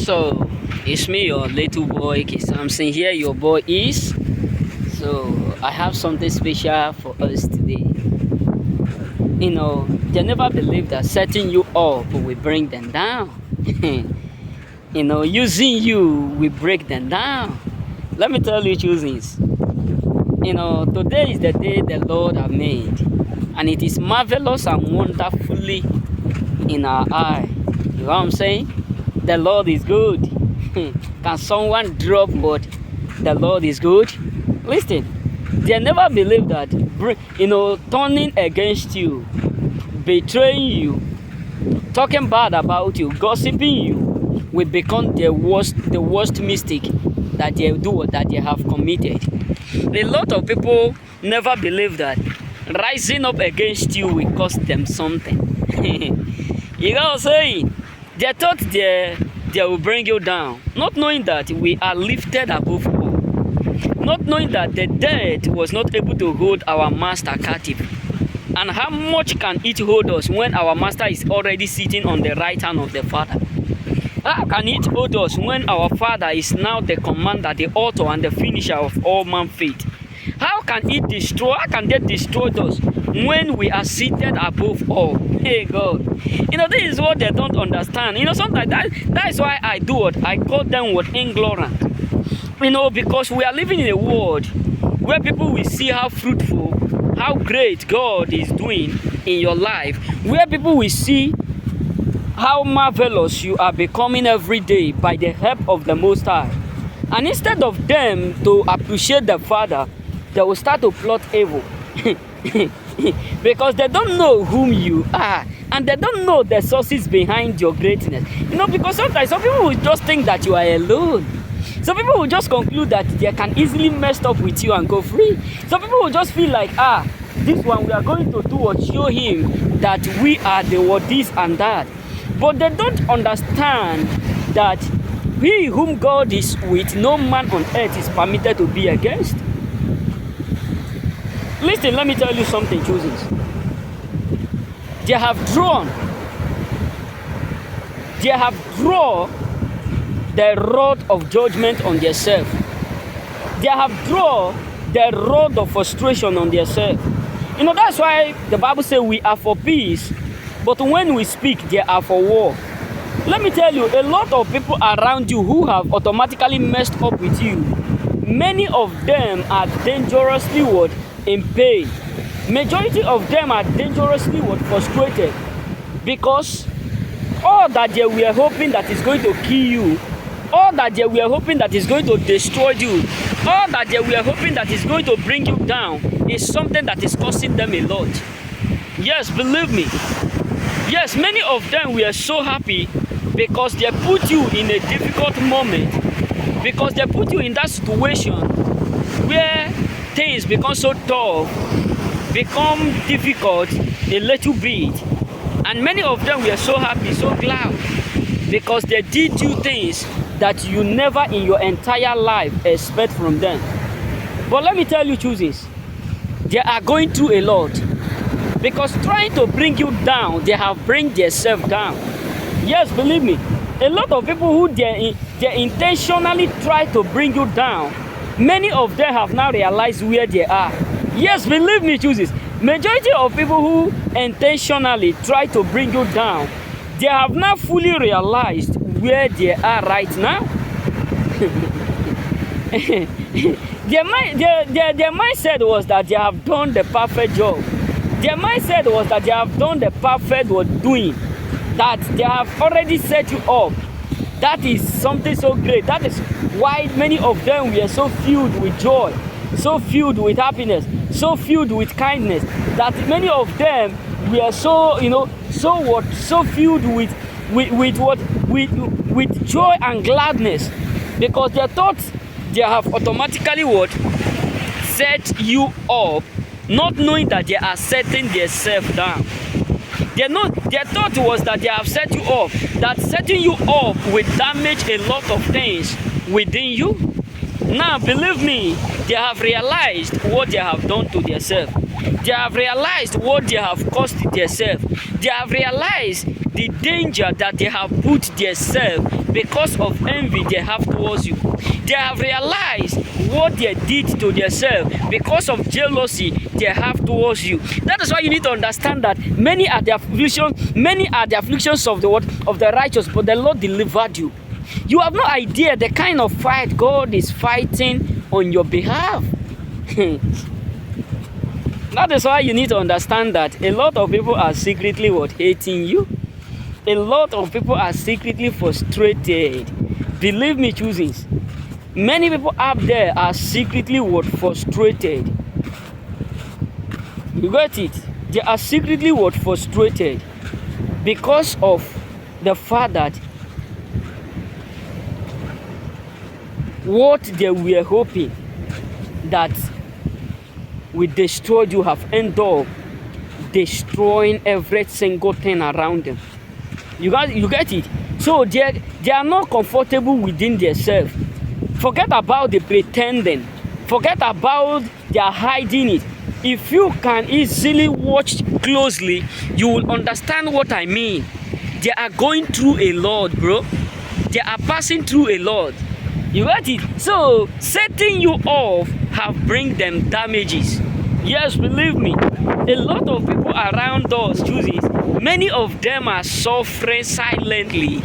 So it's me, your little boy K Samson here. Your boy is. So I have something special for us today. They never believe that setting you up will bring them down. Using you will break them down. Let me tell you, choosings. Today is the day the Lord has made, and it is marvelous and wonderfully in our eye. You know what I'm saying? The Lord is good. Can someone drop what? The Lord is good? Listen, they never believe that, turning against you, betraying you, talking bad about you, gossiping you, will become the worst mistake that they do or that they have committed. A lot of people never believe that rising up against you will cost them something. You know what I'm saying? They thought they will bring you down, not knowing that we are lifted above all, not knowing that the dead was not able to hold our master captive. And how much can it hold us when our master is already sitting on the right hand of the Father? How can it hold us when our Father is now the commander, the author, and the finisher of all man's faith? How can they destroy us when we are seated above all? Hey God. This is what they don't understand. Sometimes that is why I do what I call them ignorant. Because we are living in a world where people will see how fruitful, how great God is doing in your life, where people will see how marvelous you are becoming every day by the help of the Most High. And instead of them to appreciate the Father, they will start to plot evil. Because they don't know whom you are, and they don't know the sources behind your greatness. Because sometimes some people will just think that you are alone. Some people will just conclude that they can easily mess up with you and go free. Some people will just feel like, this one we are going to do or show him that we are this and that. But they don't understand that he whom God is with, no man on earth is permitted to be against. Listen, let me tell you something, choosings. They have drawn the rod of judgment on themselves. They have drawn the rod of frustration on themselves. That's why the Bible says we are for peace, but when we speak, they are for war. Let me tell you, a lot of people around you who have automatically messed up with you, many of them are dangerously in pain. Majority of them are dangerously frustrated, because all that they were hoping that is going to kill you, all that they were hoping that is going to destroy you, all that they were hoping that is going to bring you down is something that is costing them a lot. Yes, believe me. Yes, many of them were so happy because they put you in a difficult moment, because they put you in that situation where things become so tough, become difficult a little bit. And many of them were so happy, so glad, because they did you things that you never in your entire life expect from them. But let me tell you, choosers, they are going through a lot, because trying to bring you down, they have bring themselves down. Yes, believe me, a lot of people who they intentionally try to bring you down, many of them have now realized where they are. Yes, believe me, choosers, majority of people who intentionally try to bring you down, they have now fully realized where they are right now. Their mindset was that they have done the perfect job. Their mindset was that they have done the perfect doing, that they have already set you up. That is something so great. That is why many of them were so filled with joy, so filled with happiness, so filled with kindness, that many of them were so filled with joy and gladness, because they thought they have automatically set you up, not knowing that they are setting themselves down. Their thought was that they have set you up, that setting you up will damage a lot of things within you. Now, believe me, they have realized what they have done to themselves. They have realized what they have cost themselves. They have realized the danger that they have put themselves because of envy they have towards you. They have realized what they did to themselves because of jealousy they have towards you. That is why you need to understand that many are the afflictions of the what? Of the righteous, but the Lord delivered you. You have no idea the kind of fight God is fighting on your behalf. That is why you need to understand that a lot of people are secretly hating you. A lot of people are secretly frustrated. Believe me, choosings. Many people up there are secretly frustrated. You get it? They are secretly frustrated because of the fact that what they were hoping that we destroyed you have ended up destroying every single thing around them. You get it? So they are not comfortable within themselves. Forget about the pretending. Forget about their hiding it. If you can easily watch closely, you will understand what I mean. They are going through a lot, bro. They are passing through a lot. You get it? So setting you off have bring them damages. Yes, believe me. A lot of people around us, chooses. Many of them are suffering silently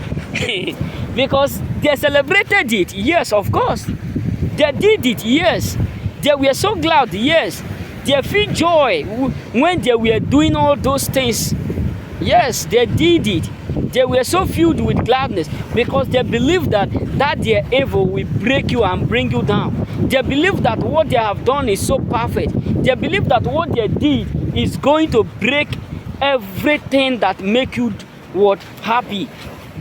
because they celebrated it. Yes, of course. They did it. Yes. They were so glad. Yes. They feel joy when they were doing all those things. Yes, they did it. They were so filled with gladness because they believe that their evil will break you and bring you down. They believe that what they have done is so perfect. They believe that what they did is going to break everything that make you happy.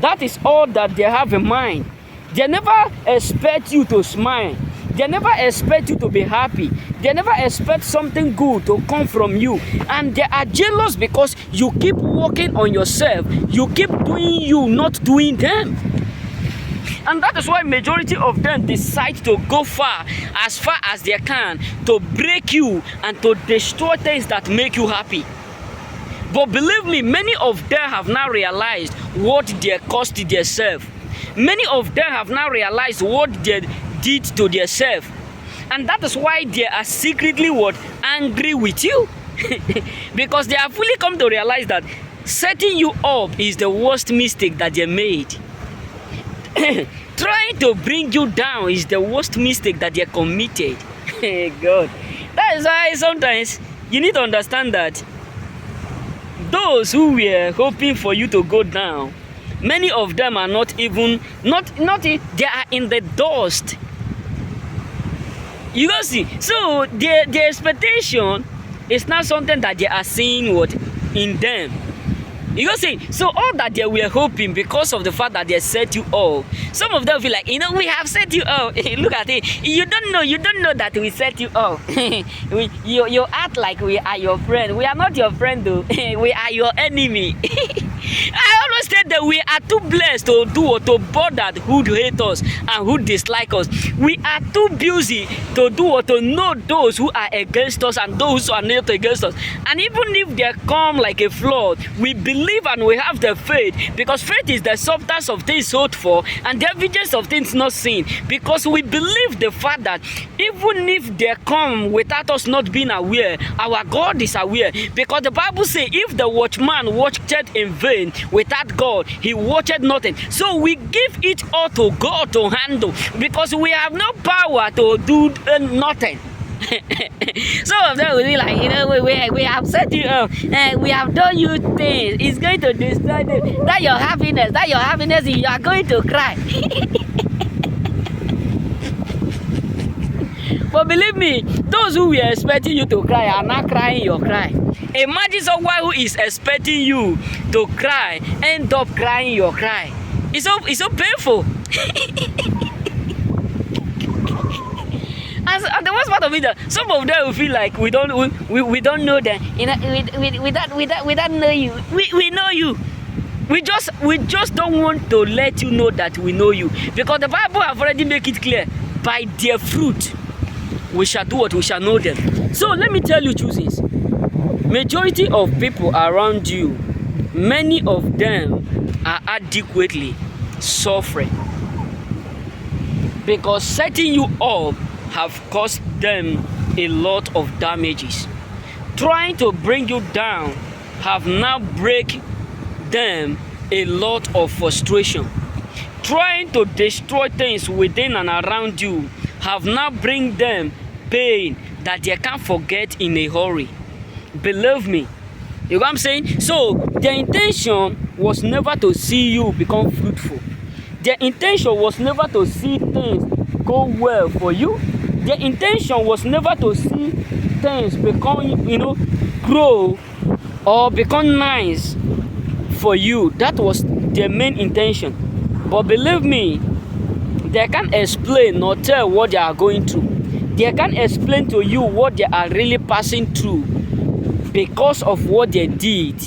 That is all that they have in mind. They never expect you to smile. They never expect you to be happy. They never expect something good to come from you. And they are jealous because you keep working on yourself. You keep doing you, not doing them. And that is why majority of them decide to go far as they can to break you and to destroy things that make you happy. But believe me, many of them have now realized what they cost themselves. Many of them have now realized what they did to themselves. And that is why they are secretly angry with you. Because they have fully come to realize that setting you up is the worst mistake that they made. Trying to bring you down is the worst mistake that they committed. God. That is why sometimes you need to understand that those who were hoping for you to go down, many of them are not they are in the dust. You don't see. So the expectation is not something that they are seeing in them. You don't see. So all that they were hoping because of the fact that they set you up, some of them feel like, we have set you up. Look at it. You don't know that we set you up. you act like we are your friend. We are not your friend though. We are your enemy. I always said that we are too blessed to bother who hate us and who dislike us. We are too busy to know those who are against us and those who are not against us. And even if they come like a flood, we believe and we have the faith, because faith is the substance of things hoped for and the evidence of things not seen. Because we believe the fact that even if they come without us not being aware, our God is aware. Because the Bible says, if the watchman watched in vain without God, he watched nothing. So we give it all to God to handle, because we have no power to do nothing. Some of them will be like, we have set you up, we have done you things, it's going to destroy them. That your happiness, you are going to cry. But believe me, those who were expecting you to cry are not crying your cry. Imagine someone who is expecting you to cry end up crying your cry. It's so painful. And the worst part of it, some of them will feel like we don't know them. We don't know you. We know you. We just don't want to let you know that we know you, because the Bible have already made it clear. By their fruit we shall do what? We shall know them. So let me tell you, chooses. Majority of people around you, many of them are adequately suffering because setting you up have caused them a lot of damages. Trying to bring you down have now break them a lot of frustration. Trying to destroy things within and around you have now bring them pain that they can't forget in a hurry. Believe me. You know what I'm saying? So their intention was never to see you become fruitful. Their intention was never to see things go well for you. Their intention was never to see things become, grow or become nice for you. That was their main intention. But believe me, they can't explain nor tell what they are going through. They can't explain to you what they are really passing through because of what they did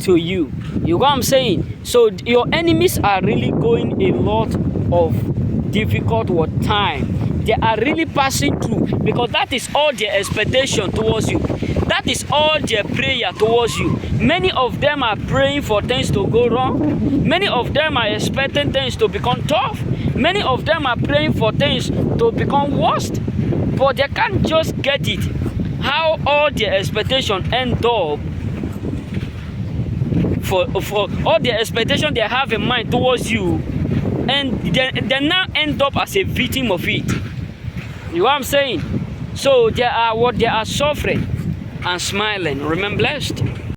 to you. You know what I'm saying? So your enemies are really going a lot of difficult time. They are really passing through because that is all their expectation towards you. That is all their prayer towards you. Many of them are praying for things to go wrong. Many of them are expecting things to become tough. Many of them are praying for things to become worst. But they can't just get it. How all their expectation end up for all the expectation they have in mind towards you, and they now end up as a victim of it. You know what I'm saying? So they are suffering and smiling. Remain blessed.